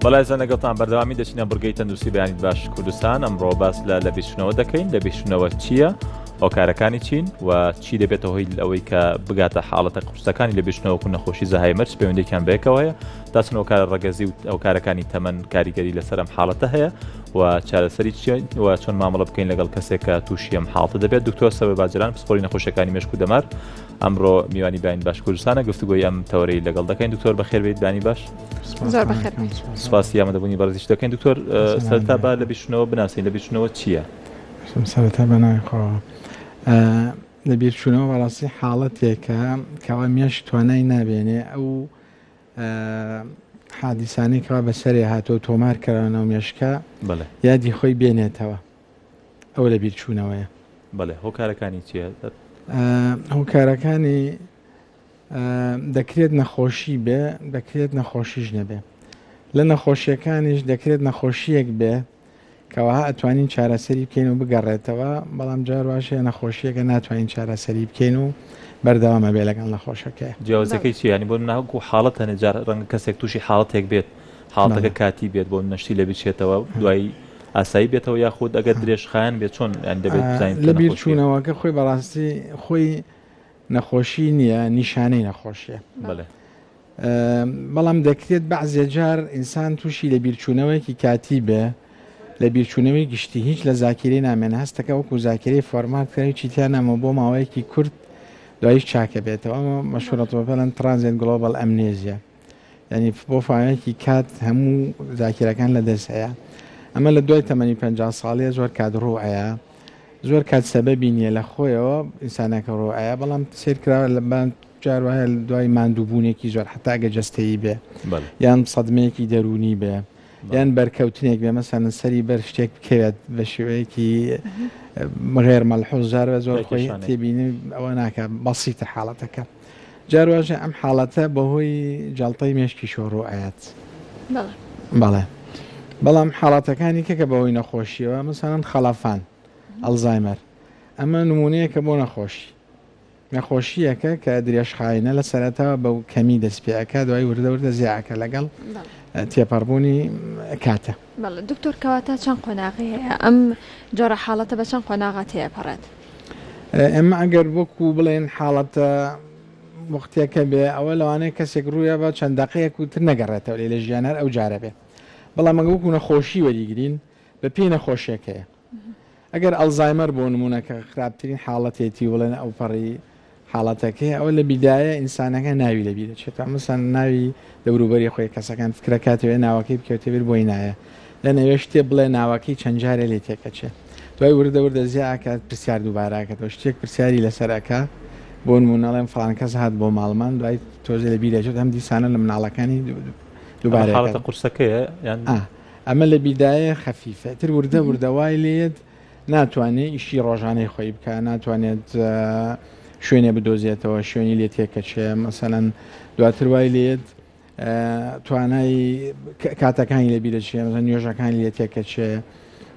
بەڵای زەنەگەڵتان بەردەوامی دەچینە بڕگەی تەندروستی بەیانی باش کوردستان. ئەمڕۆ باس لە بیرچوونەوە دەکەین. لە بیرچوونەوە چییە؟ هۆکارەکانی چین و چی دەبێتە هۆی ئەوەی کە بگاتە حاڵەتە قورسەکانی لە بیرچوونەوە نەخۆشی زەهای مەرج پەیوەندیان بەیەکەوە هەیە. داچن هۆکارە ڕەگەزی و ئەوکارەکانی تەمەن کاریگەری لەسەر ئەم حاڵەتە هەیە و چارەسەری چین و چۆن مامەڵە بکەین لەگەڵ کەسێک کە تووشی ئەم حاڵەتە دەبێت. دکتۆر سەبەی باجران پسپۆلی نەخۆشیەکانی مێشک و دەمار ئەمڕۆ میوانی بەیانی باش کوردستانە گفتوگۆی ئەم تەورەی لەگەڵ دەکەین. دکتۆر بەخێر بێیت بەیانی باش. زۆر بەخێر. سپاسی ئامادەبوونی بەڕێزیش دەکەین. دکتۆر سەرەتا با لە بیرچوونەوە بناسین. لە بیرچوونەوە چییە؟ سەرەتا بەناویخەوە لە بیرچوونەوە بەڕاستی حاڵەتێکە کەوا مێش توانای نابێنێ ئەو حادیسانەی کەوا بەسەرێ هاتۆ تۆمار کردنەوە مێشکە یادی خۆی بێنێتەوە. ئەو لە بیرچوونەوەیە. بەڵێ هۆکارەکانی چییە؟ هۆکارەکانی دەکرێت نەخۆشی بێ، دەکرێت نەخۆشیش نەبێ. لە نەخۆشیەکانیش دەکرێت نەخۆشیەک بێ کەوەها ئەتوانین چارەسەری بکەین و بگەڕێتەوە، بەڵام جار باشێ نەخۆشیەکە ناتوانین چارەسەری بکەین و بەردەوامە بێ لەگەڵ نەخۆشەکەی. جیاوازەکەی چی؟ ینی بۆ ناوکو حاڵەت هەنێ جار ڕەنگە کەسێک تووشی حاڵەتێک بێت، حاڵەتەکە کاتی بێت بۆ نەشتی لە بچێتەوە دوای ئاسایی بێتەوە یاخود ئەگەر درێژخایەن بێت چۆن دەبێت بزانین لە بیرچوونەوەکە خۆی بەڕاستی خۆی نەخۆشی نییە، نیشانەی نەخۆشیە. بەڵام دەکرێت بەعزێ جار ئینسان تووشی لە بیرچوونەوەیەکی کاتی بێ، لە بیرچوونەوەی گشتی هیچ لە زاکیرەی نامێنە هەستەکە وەکو زاکیرەی فۆرماتکەی چیتیان نامە بۆ ماوەیەکی کورت دوایش چاکە بێتەوە. ئەمە مەشهورەتەوەپەلەن ترانزیت گلۆبال ئەمنێزیە، یعنی بۆ فاوەیەکی کات هەموو زاکیرەکان لە دەست هەیە. ئەمە لە دوای تەمەنی 50 ساڵیە زۆر کات ڕوئەیە، زۆر کات سەبەبی نییە لە خۆیەوە ئینسانەکە ڕوئەیە، بەڵام سیرکراوە لە جار وایە دوای ماندووبوونێکی زۆر حتاگە جەستەیی بێ یان سەدمەیەکی دەرونی بێ یان بەرکەوتنێک بێ، مەسەن سەری بەر شتێک بکەوێت بە شێوەیەکی غێر مەلحوظ جار بە زۆر خۆی تێبینی ئەوە ناکە بەسیتە حاڵەتەکە. جار واژە ئەم حاڵەتە بەهۆی جاڵتەی مێشکی شۆڕۆئەت. بەڵێ بەڵام حاڵەتەکانی کە بەهۆی نەخۆشیەوە مەسەن خەڵەفان، ئەلزایمەر، ئەمە نمونەیەکە بۆ نەخۆشیەکە کە درێژخایەنە لە سەرەتەوە بەو کەمی دەستپێەکە دوای وردە زیعەکە لەگەڵ تێپەڕبوونی کاتە. بەڵێ دکتۆر کەواتە چەند قۆناغی هەیە ئەم جۆرە حاڵەتە بە چەند قۆناغات تێپەڕێت؟ ئێمە ئەگەر وەکو بڵێن حاڵەتە وەختێکە بێ ئەوە لەوانەیە کەسێک ڕوویە بە چەند دقەیەک وتر نەگەڕێتەوە لە ژیانەر ئەو جارە بێ، بەڵام ئەگە وەکو نەخۆشی وەریگرین بە پێی نەخۆشیەکەیە. ئەگەر ئەلزایمەر بۆ نمونونەکە خراپترین حاڵەتێتی وڵێن ئەو پەڕی حاڵەتەکەی ئەوە لە بیدایە ئینسانەکە ناوی لەبی دەچێت، مەسەن ناوی دەوروبەری خۆی کەسەکان فکرەکاتەوێ ناوەکەی بکەوتێبیر بۆی نایە لە نەوێ شتێ بڵێ ناوەکەی چەند جارێ لێ تێکەچێت دوای وردە زیاکات پرسیار دووباراکەەوە شتێک پرسیاری لەسەرەکە بۆ نمونەڵێن فڵان کەس هات بۆ ماڵمان دوای تۆزێ لە بیرەچێت هەم دیسانە لە مناڵەکانی دووبارە حاڵەتە قورسەکەیە ئەمە لە بیدایە خەفیفە تر وردەوای لێت ناتوانێت ئیشی ڕۆژانەی خۆی بکە، ناتوانێت شوێنێ بدۆزێتەوە شوێنی لێ تێکەچێ، مەسەلەن دواتر وای لێت توانای کاتەکانی لە بیرەچێ، نوێژەکانی لێ تێکەچێ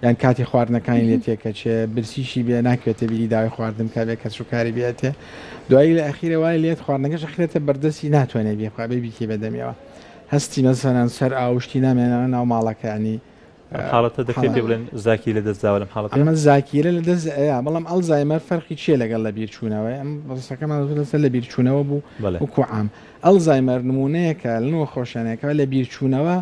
یان کاتی خواردنەکانی لێ تێکەچێ، برسیشی بێ ناکوێتە بیری داوای خواردن کا بێ کەس و کاری بێتێ، دوایی لە ئەخیرە وای لێت خواردنەکەش ئەخرێتە بەردەستی ناتوانێت بێخوا بیکی بەدەمیەوە هەستی مەسەلەن سەر ئاوشتی نامێنەوە ناو ماڵەکانی حاڵەتە دەکرێت بڵێن زاکی لە دەستداوە لەم حاڵەتە. ئەمە زاکیرە لە دەست بەڵام ئەلزایمەر فەرقی چیە لەگەڵ لە بیرچوونەوە؟ ئەم ڕستەکەمان لەسەر لە بیرچوونەوە بوو وەکو عام. ئەلزایمەر نمونەیەکە لە نوە خۆشانەکەەوە لە بیرچوونەوە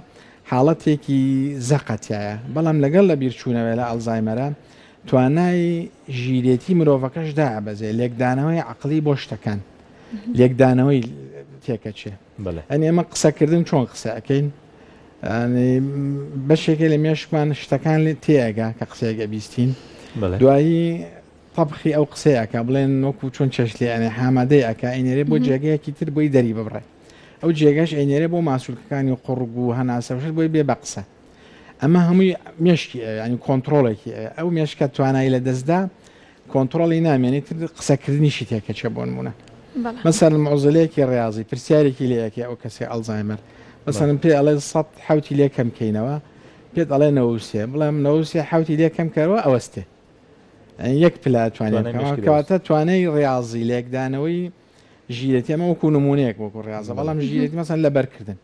حاڵەتێکی زەقەتایە، بەڵام لەگەڵ لە بیرچوونەوە لە ئەلزایمەرە توانای ژیرێتی مرۆڤەکەش دابەزێ، لێکدانەوەی عەقڵی بۆ شتەکان، لێکدانەوەی تێکەچێ. ئەنی ئێمە قسەکردن چۆن قسەکەین؟ بەشێکی لە مێشکمان شتەکان لێ تێگا کە قسەیەگە بیستین دوایی تەبخی ئەو قسەیەکە بڵێن وەکو چۆن چەشلی ئەنێ حامادەی ئەکە ئەینێرێ بۆ جێگەیەکی تر بۆی دەری ببڕێ، ئەو جێگەش ئەینێرێ بۆ ماسوولەکانی و قوڕگ و هەناسەوشت بۆی بێ بە قسە. ئەمە هەمووی مێشکی ینی کۆنتترۆڵێکی ئەو مێشکە توانایی لە دەستدا کۆنتترۆڵی نامێنێت تر قسەکردنیشی تێکەچە بۆ نمونە. مەسەن مۆزلەیەکی ڕاضی پرسیارێکی لەیەکی ئەو کەسی ئەلزایمەر مثلا پێ ئەڵێ 100 حوتی لێ کەم کەینەوە پێت ئەڵێ 93 بڵێم 93 حوتی لێ کەم کەرەوە ئەوەستێ یەک پلا توانێتکەواتە توانای ڕاضی لێکدانەوەی ژیرەتی ئەمە وەکو نمونەیەک وەکو ڕاضە، بەڵام ژیرەتی مەسەن لە بەرکردن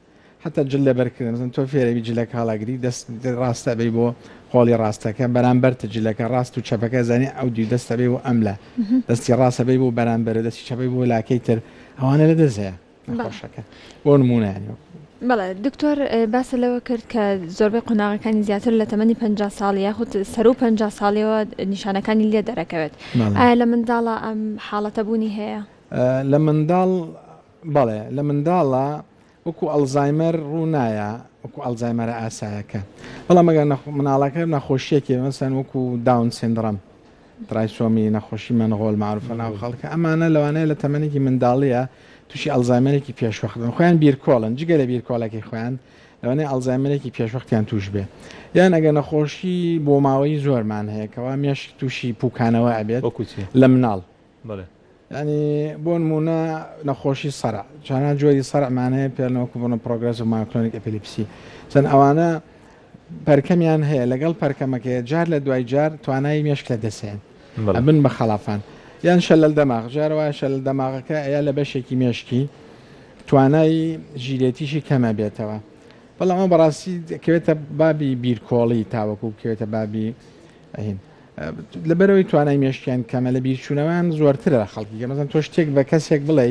حتى جلە بەرکردن مثلا تۆ فێرەبی جلەکە هەڵاگری دەست ڕاستە بێ بۆ خۆڵی ڕاستەکە بەرامبەرتە جلەکە ڕاست و چەپەکە زانی ئەو دی دەستە بێ بۆ ئەملا دەستی ڕاستە بێ بۆ بەرامبەر دەستی چەپەی بۆ لاکەی تر ئەوانە لە دەزەیە نەخۆشەکە بۆ نمونەیانی بەڵێ دکتۆر باسە لەوە کرد کە زۆربەی قۆناغەکانی زیاتر لە تەمەنی 50 ساڵی یاخود سەر و 50 ساڵیەوە نیشانەکانی لێ دەرەکەوێت ئایا لە منداڵە ئەم حاڵەتە بوونی هەیە لە منداڵ بەڵێ لە منداڵە وەکو ئەلزایمەر ڕوو نایە وەکو ئەلزایمەرە ئاسایەکە بەڵام ئەگەر مناڵەکە نەخۆشیەکی مەسەن وەکو داون سندرۆم ترایسۆمی نەخۆشی مەنغۆڵ معروفە ناو خەڵکە ئەمانە لەوانەیە لە تەمەنێکی منداڵیە تووشی ئەلزایمەرێکی پێشوەختن خۆیان بیرکۆڵن جگە لە بیرکۆڵەکەی خۆیان لەوانەیە ئەلزایمەرێکی پێشوەختیان توش بێ یان ئەگەر نەخۆشی بۆ ماوەی زۆرمان هەیە کەوا مێش تووشی پوکانەوە ئەبێت لە مناڵ ینی بۆ نمونە نەخۆشی سەرع چانە جۆری سەرعمانەیە پێڵنەوەکو بوون پرۆگرس و مایکلۆنیک ئەپیلیپسی چەند ئەوانە پەرکەمیان هەیە لەگەڵ پەرکەمەکەی جار لە دوای جار توانایی مێشک لە دەسێن بن بە خەڵافان یان شەلل دەماغ جارەوە شەلل دەماغەکە ئەیە لە بەشێکی مێشکی توانایی ژیرێتیشی کەمە بێتەوە بەڵام ئەمە بەڕاستی کەوێتە بابی بیرکۆڵی تاوەکو کەوێتە بابی ئەهین لەبەرەوەی توانای مێشکیان کەمە لە بیرچوونەوەیان زۆرترە لە خەڵکی مەزن تۆ شتێک بە کەسێک بڵێ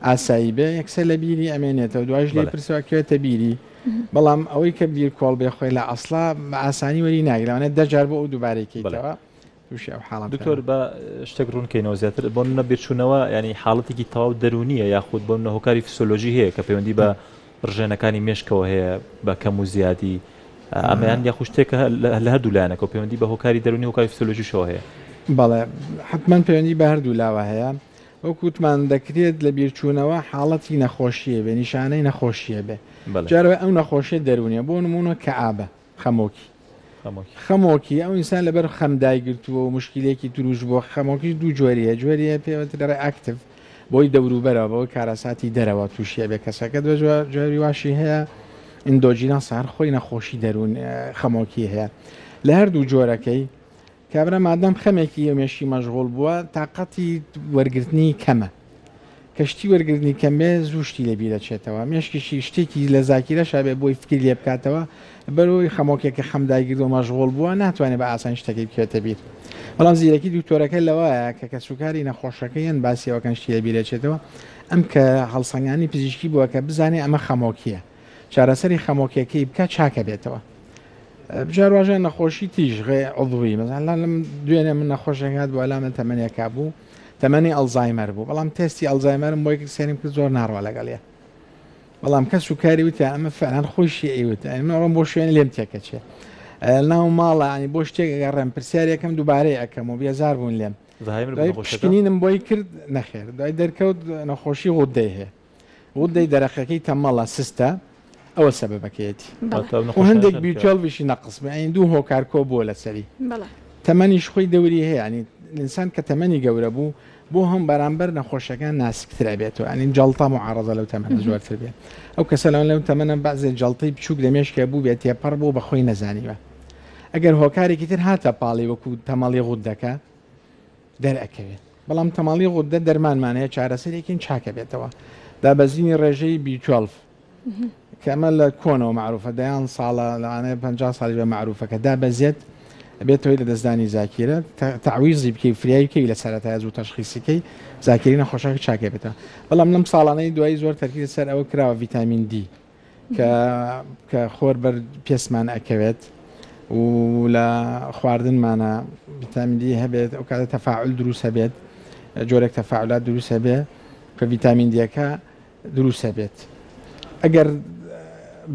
ئاسایی بێ یەکسەر لە بیری ئەمێنێتەوە دوایش لێ پرسەوە کەوێتە بیری بەڵام ئەوەی کە بیرکۆڵ بێ خۆی لە ئەسڵا بە ئاسانی وەری ناگرێت دەجار بۆ ئەو دووبارێکیتەوە تووشی ئەو حاڵات دکتۆر بە شتێک ڕوونکەینەوە زیاتر بۆ منە بیرچوونەوە ینی حاڵەتێکی تەواو دەرونیە یاخود بۆ منە هۆکاری فسیۆلۆژی هەیە کە پەیوەندی بە ڕژێنەکانی مێشکەوە هەیە بە کەم و زیادی ئەمەیان یاخود شتێکە لە هەردوو لایەنەکە و پەیوەندی بە هۆکاری دەرونی و هۆکاری فسیۆلۆژیشەوە هەیە بەڵێ حتمما پەیوەندی بە هەردوو لاوە هەیە وەکوتمان دەکرێت لە بیرچوونەوە حاڵەتی نەخۆشیە بێ نیشانەی نەخۆشیە بێ جارەوە ئەو نەخۆشیە دەرونیە بۆ نمونە کە ئابە خەمۆکی ئەو ئینسان لەبەر خەمدایگرتووە و مشکلێکی دروست بۆ خەمۆکی دوو جۆریە جوێریە پێوەتر دەڕێ ئاکتیڤ بۆی دەوروبەرەوە بەوەی کارەساتی دەرەوە تووشیە بێ کەسەکە دو جۆری واشی هەیە ئیندۆجینە سار خۆی نەخۆشی دەروون خەمۆکی هەیە لە هەردوو جۆرەکەی کابرا مادەم خەمێکی ئەمێشی مەشغوڵ بووە تااقەتی وەرگرتنی کەمە کەشتی وەرگرتنی کەمێ زوشتی لەبی دەچێتەوە مێشکیشی شتێکی لە زاکیرەشا بێ بۆی فکر لێ بکاتەوە بەرەوەی خەمۆکێکە خەمداگیرد و مەشغوڵ بووە ناتوانێت بە ئاسان شتێکی بکێتە بیر بەڵام زیرەکی دوکتۆرەکە لەوەیە کە کەسوکاری نەخۆشەکەیان باسیەوەکەن شتی لەبی دەچێتەوە ئەم کە هەڵسەنگانی پزیشکی بووە کە بزانێ ئەمە خەمۆکیە چارەسەری خەمۆکیەکەی بکە چاکە بێتەوە بژارواژە نەخۆشی تیژغێ عضوی مەزان لەم دوێنێ من نەخۆشەکات بۆ لامە تەمەنیەکە بوو تەمەنی ئەلزایمەر بوو بەڵام تستی ئەلزایمەرم بۆی سێنیم کرد زۆر ناڕوە لەگەڵیە بەڵام کەس و کاری وتە ئەمە فعلان خۆشی ئەیوت ئەمەڕۆم بۆ شوێن لێم تێکەچێ ناو ماڵە ینی بۆ شتێک گەڕێم پرسیارەکەم دووبارەی ئەەکەم و بێزار بوون لێم پشکنینم بۆی کرد نەخێر دوای دەرکەوت نەخۆشی غودەی هەیە غودەی دەرەخەکەی تەمەڵە سستە ئەوە سەبەبەکەیەتی و هەندێک بیچۆڵویشی نەقص بین دوو هۆکارکۆ بۆ لەسەری تەمەنیش خۆی دەوری هەیە ینی ئینسان کە تەمەنی گەورە بوو بۆ هەم بەرامبەر نەخۆشەکان ناسکترە بێتەوە ئەنی جەڵتا معارەزە لەو تەمەنە زۆرتر بێت ئەو کەسە لەو تەمەنە بەعزێ جەڵتەی بچووک لە مێشکە بوو بێت تێپەڕ بۆ بەخۆی نەزانیوە ئەگەر هۆکارێکی تر هاتە پاڵی وەکو تەمەڵی غودەکە دەرئەکەوێت بەڵام تەمەڵی غودە دەرمانمانەیە چارەسەرێکین چاکە بێتەوە دابەزینی ڕێژەی B12 کەمە لە کۆنەوە معروفە دەیان ساڵە لەوانەیە 50 ساڵی بە معروفەکە دابەزێت بێتەوەی لە دەستدانی زاکیرە تعویزی بکەی فریایکەی لە سەرەتای زوو تەشخیصەکەی زاکری نەخۆشەکە چاکێ بێتە بەڵام لەم ساڵانەی دوایی زۆر تەرکی سەر ئەوە کراوە ڤیتامین دی کە خۆر بەر پێسمان ئەکەوێت و لە خواردنمانە ڤیتامین دی هەبێت ئەو کاتە تەفاعل دروست هەبێت جۆرێک تەفاعلات دروست هەبێ کە ڤیتامین دیەکە دروست هەبێت ئەگەر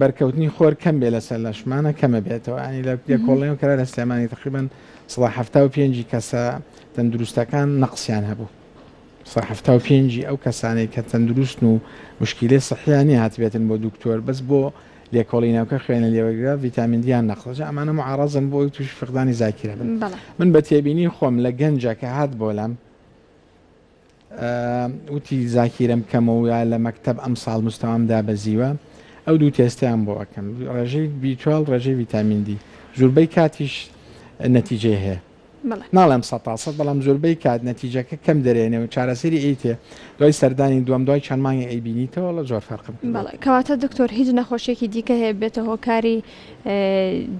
بەرکەوتنی خۆر کەم بێ لەسەر لەشمانە کەمە بێتەوە ئەنی لە کۆڵیەوە کەرا لە سلێمانی تقریبان 75 کەسە تەندروستەکان نەقسیان هەبوو 75 ئەو کەسانی کە تەندروست و مشکلەی سەحیانی هاتبێتن بۆ دکتۆر بەس بۆ لێکۆڵینەوەکە خوێنە لێوەگرا ڤیتامین دییان نەقسەجە ئەمانە معارەزن بۆ توش فقدانی زاکیرە بن من بە تێبینی خۆم لە گەنجە کە هات بۆ لەم وتی زاکیرم کەمەوە لە مەکتەب ئەم ساڵ مستەوام دابەزیوە ئەو دوو تێستیان بۆ ئەەکەم ڕێژەی B12 ڕێژەی ڤیتامین دی زۆربەی کاتیش نەتیجێ هەیە ناڵێم 100% بەڵام زۆربەی کات نەتیجەکە کەم دەرێنێ و چارەسەری ئیتێ دوای سەردانی دوام دوای چەند مانگی ئەیبینیتەوە لە زۆر فەرقم. کەواتە دکتۆر هیچ نەخۆشیێکی دیکە هەیە بێتە هۆکاری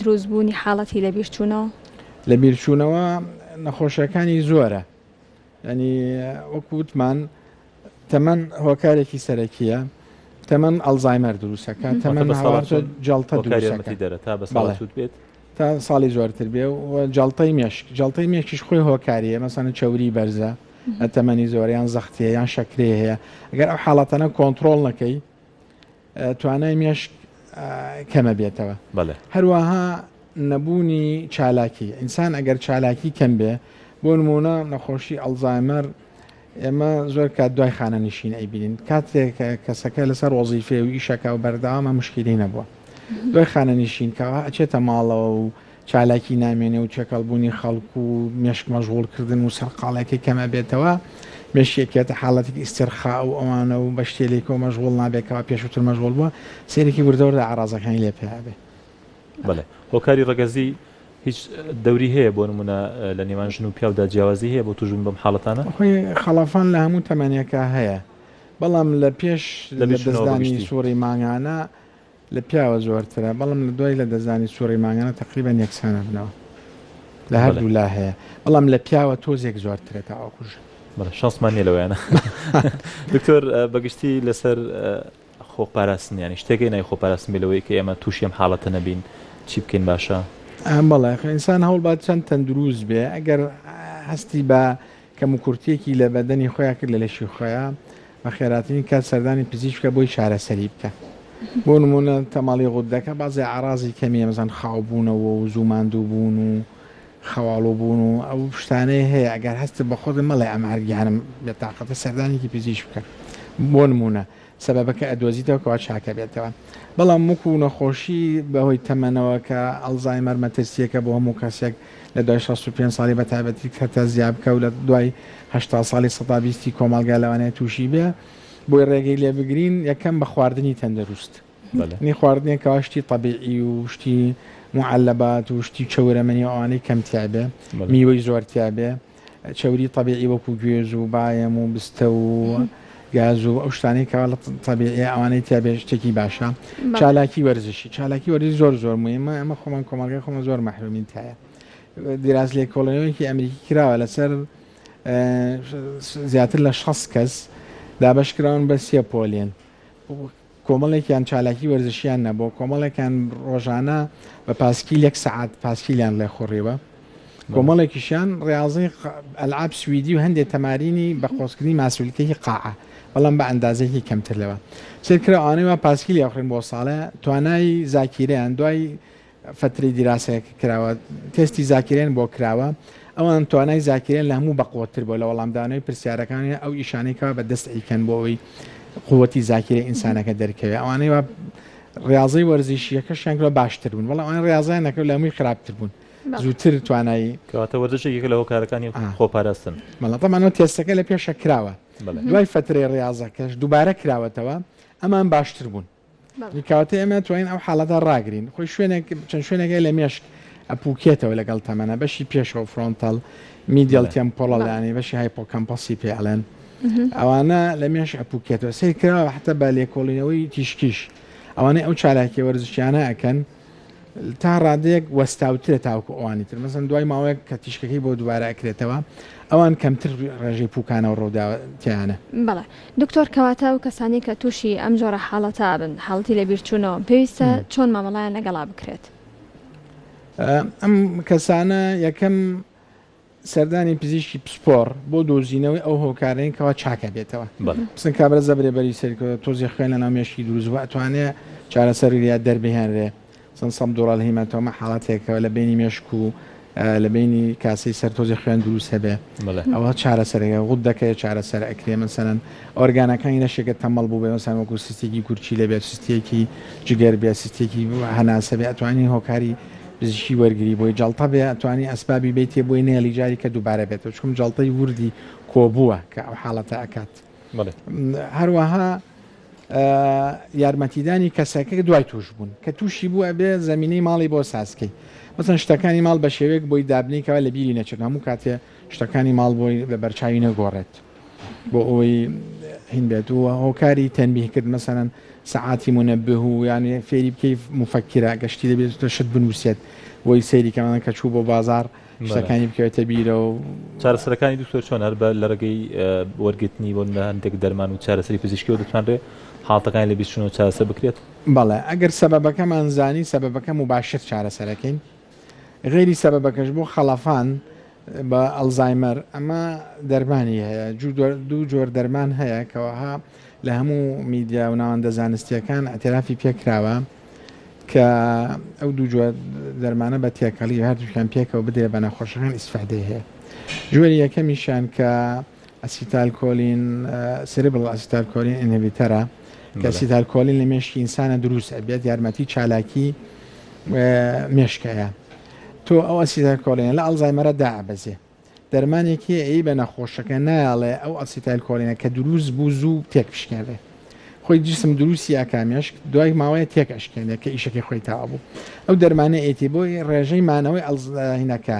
دروستبوونی حاڵەتی لە بیرچوونەوە؟ لە بیرچوونەوە نەخۆشیەکانی زۆرە، ینی وەکووتمان تەمەەن هۆکارێکی سەرەکیە، تەمەەن ئەلزایمەر دروستەکە، تەمەەن جڵتە بێت تا ساڵی زۆرتر بێ و جڵتەی مێشکیش خۆی هۆکاریە، مەسانە چەوری بەرزە ئەتەمەنی زۆریان زەختەیە یان شەکرێ هەیە، ئەگەر ئەو حاڵەتەنە کۆنتترۆل نەکەی توانای مێشک کەمە بێتەوە. هەروەها نەبوونی چالاکی ئینسان ئەگەر چالاکی کەم بێ، بۆ نمونە نەخۆشی ئەلزایمەر ئێمە زۆر کات دوای خانە نشین ئەیبینین، کاتێک کەسەکە لەسەر وەزیفێ و ئیشەکە و بەردەوامە مشکلی نەبووە، دوای خانە نشین کەەوە ئەچێتە ماڵەوە و چالاکی نامێنێ و چێکەڵبوونی خەڵکو و مێشک مەژغوڵکردن و سەرقاڵێکی کەمە بێتەوە، مێشکێکێتە حاڵەتێکی ئیسترخا و ئەوانە و بە شتێلێکەوە مەژغوڵ نابێتەوە پێشووتر مەژغوڵ بووە، سێرێکی وردەوردە ئاڕازەکانی لێ پێیابێ. هۆکاری ڕەگەزی هیچ دەوری هەیە بۆ نمونە لە نێوان ژن و پیاودا جیاوازی هەیە بۆ توژون بەم حاڵەتانە؟ خۆی خەڵەفان لە هەموو تەمەنیەکە هەیە، بەڵام لە پێش لە دەستدانی سووڕی مانگانە لە پیاوە زۆرترە، بەڵام لە دوای لە دەزانی سووڕی مانگانە تقریبەن یەکسانە بنەوە لە هەردوو لا هەیە، بەڵام لە پیاوە تۆزێک زۆرترە تاواکوژ. شانسمان نیە لەوەیانە. دکتۆر بەگشتی لەسەر خۆپاراستن، ینی شتێکی نای خۆپاراستن بێلەوەی کە ئێمە تووشیم حاڵەتە نەبین چی بکەین باشە؟ بەڵێ ئینسان هەوڵ با چەند تەندروست بێ، ئەگەر هەستی بە کەم و کورتێکی لە بەدەنی خۆیان کرد لە لەشی خۆیان بە خێراتنی کات سەردانی پزیشکە بۆی چارەسەری بکە. بۆ نمونە تەماڵی غودەکە بازێ عرازی کەمیە مەزان خاوبوونەوە و زووماندوو بوون و خەواڵۆ بوون و ئەو شتانەی هەیە، ئەگەر هەست بە خۆت مەڵێ ئەم هەرگیانم بێتاقەتە سەردانێکی پزیشک بکە، بۆ نمونە سەبەبەکە ئەدۆزیتەوە کەوا چاکە بێتەوە. بەڵام وەکو نەخۆشی بەهۆی تەمەنەوە کە ئەلزایمەر مەترسیەکە بۆ هەموو کەسێک لە دوای 65 ساڵی بەتایبەتی کەتە زیاب بکە و لە دوای 80 ساڵی 120 کۆمەڵگا لەوانەیە تووشی بێ، بۆی ڕێگەی لێ بگرین یەکەم بە خواردنی تەندەروست، نی خواردنێکەوە شتی طبیعی و شتی معلبات و شتی چەورەمەنی ئەوانەی کەمتیابێ، میوەی زۆرتیابێ، چەوری طبیعی وەکو گوێز و باەم و بستە و گاز و ئەو شتانەی کەوا لە طبیعی ئەوانەی تیابێ شتێکی باشە. چالاکی وەرزشی زۆر مهمە، ئەمە خۆمان کۆمەڵگەی خۆمە زۆر مەحرومین تایە. دیراز لێکۆڵینەوەیەکی ئەمریکی کراوە لەسەر زیاتر لە 60 کەس دابەشکراون بە 3 پۆلێن، کۆمەڵێکیان چالاکی وەرزشیان نەبوو، کۆمەڵێکیان ڕۆژانە بە پاسکیل 1 سەعات پاسکیلیان لێ خوڕیوە، کۆمەڵێکیشیان ڕاضی ئەلعاب سویدی و هەندێک تەمارینی بە قۆسکردنی ماسوولکەی قاعە، بەڵام بە ئەندازەیەکی کەمتر لەوە سێرکرا ئەوانەی پاسکیلی ئەخرین بۆ ساڵە توانای زاکیرەیان دوای فتری دیراسەیەک کراوە، تستی زاکیرێن بۆ کراوە، ئەوان توانای زاکیرێن لە هەموو بەقوتر بۆ لە وەڵامدانەوەی پرسیارەکانی ئەو ئیشانێکەوە بە دەست ئەیکەن بۆ ئەوی قووەتی زاکیرە ئینسانەکە دەرکەوێت. ئەوانەی ڕاضی وەرزشیەکەشیان باشتر بوون، بەڵام ئەوان ڕاضیان نەکەوت لە هەمووی خراپتر بوون، زووتر توانایی کەواتە وەرزشێکی لە هۆکارەکانی خۆپاراستن. مەڵەتەمانەوە تێستەکە لە پێشە کراوە، دوای فترەی ڕاضەکەش دووبارە کراوەتەوە، ئەمان باشتر بوون. کەواتە ئێمە توانین ئەو حاڵەتە ڕاگرین. خۆی چەند شوێنێکی لە مێشک ئەپوکێتەوە لەگەڵ تەمەنە، بەشی پێشەوە فڕۆنتەڵ میدیال تێمپۆڵەلانی بەشی هایپۆکەمپەسی پێڵێن، ئەوانە لە مێش ئەپوکێتەوە سیر کراوە حتە بە لێکۆڵینەوەی تیشکیش، ئەوانەی ئەو چالاکی وەرزشیانە ئەکەن تا ڕادەیەک وەستاوترە تاوکو ئەوانی تر، مەسەن دوای ماوەیەک کە تیشکەکەی بۆ دووبارە ئەکرێتەوە ئەوان کەمتر ڕێژەی پوکانەوە ڕووداوەتیانە. بەڵێ دکتۆر کەواتە و کەسانی کە تووشی ئەم جۆرە حاڵەتە بن، حاڵەتی لە بیرچوونەوە پێویستە چۆن مامەڵایان لەگەڵا بکرێت؟ ئەم کەسانە یەکەم سەردانی پزیشکی پسپۆر بۆ دۆزینەوەی ئەو هۆکارەین کەوا چاکە بێتەوە، بسن کابرا زەبرێبەری سەرکەوە تۆزی خوێن لە ناومێشکی دروست ئەتوانێت چارەسەریات دەربهێنرێ $100 هیمەتەوە حاڵەتێکەوە لە بینی مێشک و لە بینی کاسی سەر تۆزی خوێن دروست هەبێ، ئەوە چارەسەرەکە غوت دەکەێت چارەسەر ئەکرێ، مەسەرەن ئۆرگانەکانی نەشێکە تەمەڵ بوو بێ، مەسەن وەکو سیستێکی کورچی لەبێت، سیستێکی جگەر بێ، سیستێکی هەناسە بێ، ئەتوانی هۆکاری پزیشکی وەرگری بۆی جەڵتە بێ، ئەتوانی ئەسبابی بیتێ بۆی نێڵی جاری کە دووبارە بێتەوە، چکم جەڵتەی وردی کۆبووە کە ئەو حاڵەتە ئەکات. هەروەها یارمەتیدانی کەسەکە دوای توش بوون کە تووشی بووە بێ زمینەی ماڵی بۆ ساسکەی، مثلا شتەکانی ماڵ بە شێوەیەک بۆی دابنیکەوە لە بیری نەچێت هەموو کاتێ شتەکانی ماڵ بۆی لە بەرچاوی نەگۆڕێت بۆ ئەوەی هین بێت و هۆکاری تەنبیه کرد مەسەرەن سەعاتی منەبه و یعنی فێری بکەی مفەکرە گەشتی دەبێت شت بنووسێت بۆی سەیری کەمانە کە چوو بۆ بازار شتەکانی بکەوێتە بیرە و چارەسەرەکانی دوکتۆر چۆن هەر بە لە ڕێگەی وەرگرتنی بۆ هەندێک دەرمان و چارەسەری پزیشکیەوە دەتوانرێت حاڵەتەکانی لە بیستچوونەوە چارەسەر بکرێت بەڵێ ئەگەر سەبەبەکەمان زانی سەبەبەکە مباشر چارەسەرەکەین غێری سەبەبەکەش بۆ خەڵەفان بە ئەلزایمەر ئەمە دەرمانی هەیە دوو جۆر دەرمان هەیە کەوەها لە هەموو میدیا و ناوەندە زانستیەکان ئەتێرافی پێکراوە کە ئەو دوو جۆر دەرمانە بە تێکەڵی هەردووکیان پێکەوە بدرێت بە نەخۆشەکان ئیسفادەی هەیە ژوەری یەکەمیشان کە ئەسیتالکۆلین سێربڵ ئەسیتالکۆلین ئینهیبیتەرە کە ئەسیتالکۆلین لە مێشکی ئینسانە دروست ئەبێت یارمەتی چالاکی مێشکەیە تۆ ئەو ئەسیتالکۆلینە لە ئەلزایمەرە دابەزێ دەرمانێکی ئەی بە نەخۆشەکە نایڵێ ئەو ئەسیتالکۆلینە کە دروست بوو زوو تێک بشکێنێ خۆی جسم دروستی ئاکامێشک دوای ماوەیە تێک ئەشکێنێت کە ئیشەکەی خۆی تاوا بوو ئەو دەرمانە ئێتی بۆی ڕێژەی مانەوەی ئەلزاهینەکە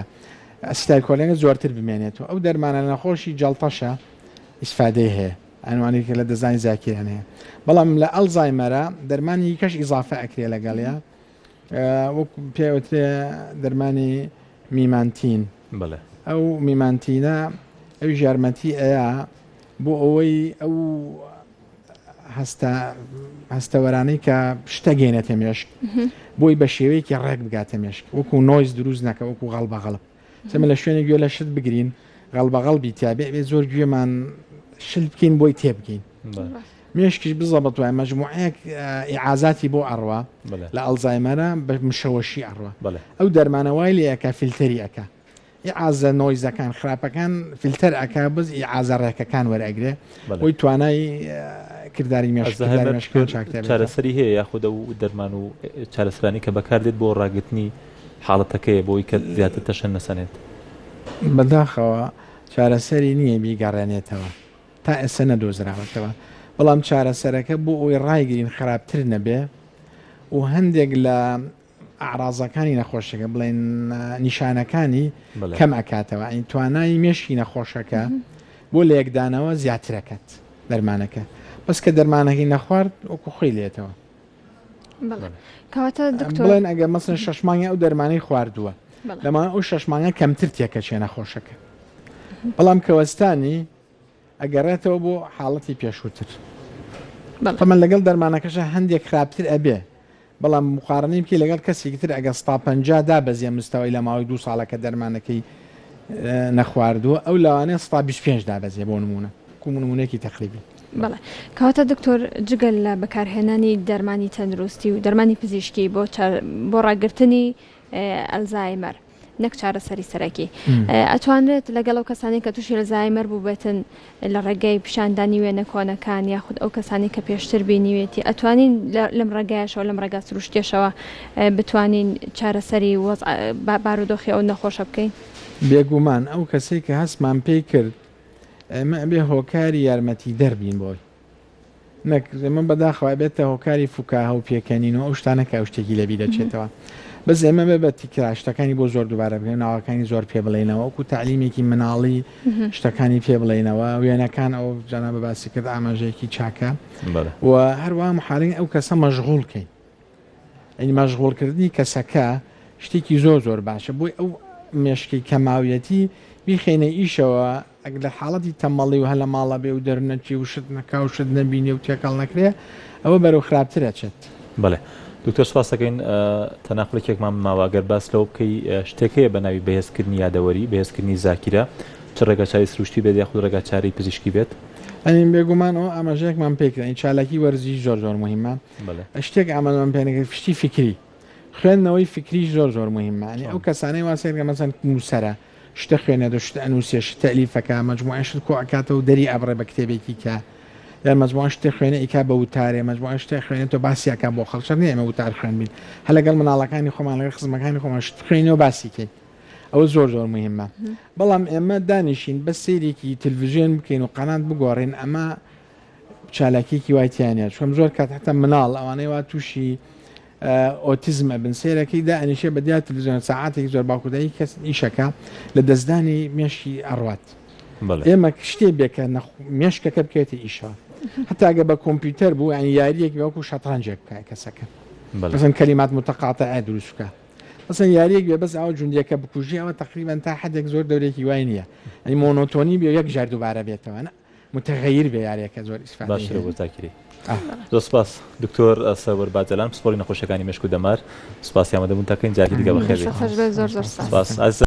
ئەسیتالکۆلینە زۆرتر بمێنێتەوە ئەو دەرمانە نەخۆشی جەڵتەشە ئیسفادەی هەیە ئەنوانێکە لە دەزانی زاکیران هەیە بەڵام لە ئەلزایمەرە دەرمانی کەش ئیزافە ئەکرێ لەگەڵەیە وەکو پێوترێ دەرمانی میمانتین ئەو میمانتینە ئەو ژارمەتی ئەیە بۆ ئەوەی ئەو هەستەوەرانەی کە شتەگەێنێتە مێشک بۆی بە شێوەیەکی ڕێک بگاتە مێشک وەکو نۆیز دروست نەکە وەکو غەڵبەغەڵب سەمە لە شوێنە گوێ لە شت بگرین غەڵبەغەڵبی تیابێ بێ زۆر گوێمان شل بکەین بۆی تێبگەین مێشکیش بزەبەت وای مەجموعەیەک ئیعازاتی بۆ ئەڕوا لە ئەلزایمەرە بە مشەوەشی ئەڕوا ئەو دەرمانەوای لەیەکە فیلتەری ئەکە ئیعازە نۆیزەکان خراپەکان فیلتەر ئەکا بز ئیعازە ڕێکەکان وەرەگرێ بۆی توانای کردداری مێشکەکان چارەسەری هەیە یاخودە و دەرمان و چارەسەرانی کە بەکاردێت بۆ ڕاگرتنی حاڵەتەکەیە بۆی کە زیاتر تەشەن نەسەنێت بەداخەوە چارەسەری نییە بیگەڕێنێتەوە تا ئێستا نەدۆزراوەتەوە بەڵام چارەسەرەکە بۆ ئەوی ڕایگرین خراپتر نەبێ و هەندێک لە ئاعرازەکانی نەخۆشەکە بڵێن نیشانەکانی کەم ئەکاتەوە ئەین توانایی مێشکی نەخۆشەکە بۆ لە یەکدانەوە زیاترەکەت دەرمانەکە بەس کە دەرمانەکەی نەخوارد وەکو خۆی لێتەوە بڵێن ئەگە مەسن شەشمانگە ئەو دەرمانەی خواردووە لەما ئەو شەشمانگە کەمتر تێکە چێ نەخۆشەکە بەڵام کەوەستانی ئەگەڕێتەوە بۆ حاڵەتی پێشووتر من لەگەڵ دەرمانەکەشە هەندێک خراپتر ئەبێ بەڵام مقارنەی بکەی لەگەڵ کەسێکی تر ئەگە 150 دابەزیە مستەوەی لە ماوەی 2 ساڵەکە دەرمانەکەی نەخواردووە ئەو لەوانەیە 125 دابەزیە بۆ نمونە نمونەیەکی تەقریبی بەڵێ کەواتە دکتۆر جگەل لە بەکارهێنانی دەرمانی تەندروستی و دەرمانی پزیشکی بۆ ڕاگررتنی ئەلزایمەر نەک چارەسەری سەرەکی ئەتوانرێت لەگەڵ ئەو کەسانی کە تووشی ئەلزایمەر بوو بێتن لە ڕێگەی پیشاندانی وێنە کۆنەکان یاخود ئەو کەسانی کە پێشتر بینیوێتی ئەتوانین لەم ڕێگایشەوە لەم ڕێگا سروشتێشەوە بتوانین چارەسەری بارودۆخی ئەو نەخۆشە بکەین بێگومان ئەو کەسێک کە هەستمان پێی کرد ئەمە بێ هۆکاری یارمەتی دەربین بۆی نەک من بەداخەوە بێتە هۆکاری فوکاها و پێکەنین و ئەو شتانە کە شتێکی لەبی دەچێتەوە بەس ئێمە بێ بە تیکراشتەکانی بۆ زۆر دووبارە بکەین ناوەکانی زۆر پێ بڵێنەوە وەکو تعلیمێکی مناڵی شتەکانی پێ بڵێنەوە وێنەکان ئەو جانا بە باسی کرد ئاماژەیەکی چاکە و هەروە محارین ئەو کەسە مەشغوڵکەین ئەنی مەشغوڵکردنی کەسەکە شتێکی زۆر باشە بۆی ئەو مێشکی کەماویەتی بیخێنە ئیشەوە ئەگە لە حاڵەتی تەمەڵی و هەلە ماڵە بێ و دەرنەچی و شت نەکا و شت نەبینێ و تێکەڵ نەکرێ ئەوە بەرەو خراپترە چێت بەڵێ دکتۆر سپاس دەکەین تەناقلێکێکمان ماواگەر باس لەوە بکەی شتێکەیە بە ناوی بەهێزکردنی یادەوەری بەهێزکردنی زاکیرە چ ڕێگە چاری سروشتی بێت یاخود ڕێگا چارەی پزیشکی بێت ئەنین بێگومان ئەو ئاماژەیەکمان پێکردین چالاکی وەرزی زۆر مهمە شتێک ئامادەمان پێنەکە فشتی فکری خوێندنەوەی فکری زۆر مهمە ئەو کەسانەی واسەیەکە مەسەن نووسەرە شتە خوێنێت و شتە ئەنووسێ شتە تەلیفەکە مەجموعە شت کۆ ئەکاتەوە و دەری ئەبڕێ بە کتێبێکی کە یان مەجموعە شتێ خوێنە ئیکا بە وتارێ مەجموعە شتێ خوێنێتەوە باسیەکە بۆ خەڵک نیە ئێمە وتار خوێن بین هەر لەگەڵ مناڵەکانی خۆمان لەگەڵ خزمەکانی خۆمان شت خوێنەوە باسیکەین ئەوە زۆر مهمە بەڵام ئێمە دانیشین بە سەیرێکی تلڤیزیۆن بکەین و قەنات بگۆڕین ئەمە چالاکیێکی وایتیانە چۆم زۆر کات حتا مناڵ ئەوانەی وا تووشی ئۆتیزمە بنسێرەکەی دا ئەنیشە بەدیات تلویزیۆن ساعاتێکی زۆر باوکودایی کەس ئیشەکە لە دەستدانی مێشکی ئەڕوات ئێمە شتێ بێکە مێشکەکە بکێتی ئیشە حتا ئەگە بە کۆمپیوتەر بوو ئەنی یاریەک وەکو شەترەنجێک بکە کەسەکە مثلا کەلیمات متقاطعە دروست بکە مثلا یاریەک بێ بەس ئەو جوندیەکە بکوژی ئەوە تقریبا تا حدێک زۆر دەورێکی وای نییە ئەنی مۆنۆتۆنی بێ یەک جار دووبارە بێتەوە متغیر بێ یاریەکە زۆر ئیسفادە باشترە بۆ زاکری زۆر سپاس دکتۆر سەروەر باجەلان پسپۆڕی نەخۆشەکانی مێشک و دەمار سپاسی ئامادەبوون تاکەین جارێکی دیکە بەخێر زۆر زۆر سپاس. سپاس